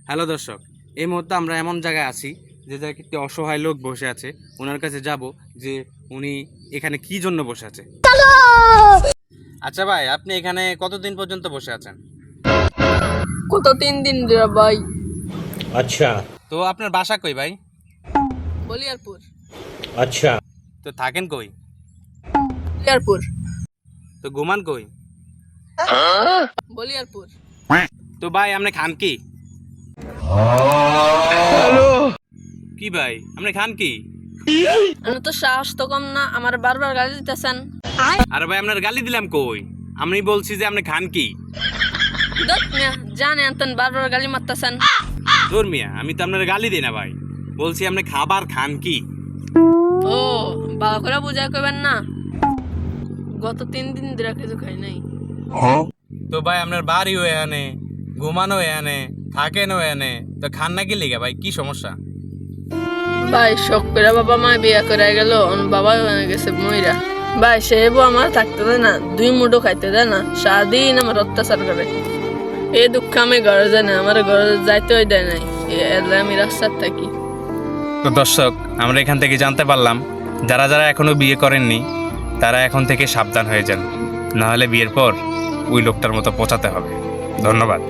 Hello দর্শক, এই মুহূর্তে আমরা এমন জায়গায় আছি যে জায়গায় একটি অসহায় লোক বসে আছে। ওনার কাছে যাব যে উনি এখানে কি জন্য বসে আছে। আচ্ছা ভাই, আপনি এখানে কতদিন পর্যন্ত বসে আছেন? কত 3 দিন রে ভাই। अच्छा তো আপনার বাসা কই ভাই? বলিয়ারপুর। अच्छा তো থাকেন কই? বলিয়ারপুর। তো ঘুমান কই? বলিয়ারপুর। তো ভাই আপনি খান কি? কি ভাই আপনি খান কি? আমি তো সাহস তো কম না, আমার বারবার গালি দিতেছেন। আরে ভাই আপনার গালি দিলাম কই? আমি বলছি যে আপনি খান কি? দত মিয়া জানে আনতেন বারবার গালি মারতেছেন। দূর মিয়া, আমি তো আপনার গালি দিই না ভাই, বলছি আপনি খাবার খান কি? ও ভালো করে বুঝাই কইবেন না, গত 3 দিন ধরে কিছু খাই নাই। তো ভাই আপনার বাড়িও এখানে, ঘুমানো এখানে, থাকেনও এখানে, তো খান না কি লিগা ভাই? কি সমস্যা? ভাই শখ করে বাবা মা বিয়া করে গেল, বাবা হয়ে গেছে মইরা। ভাই সে বউ আমার থাকতে দেয় না, 2 মুঠো খাইতে দেয় না, সারাদিন আমার অত্যাচার করে। এই দুঃখ আমি ঘরে যাই না, আমার ঘরে যাইতেও দেয় নাই, এলে আমি রাস্তার থাকি। তো দর্শক, আমরা এখান থেকে জানতে পারলাম যারা যারা এখনো বিয়ে করেননি তারা এখন থেকে সাবধান হয়ে যান, নাহলে বিয়ের পর ওই লোকটার মতো পচাতে হবে। ধন্যবাদ।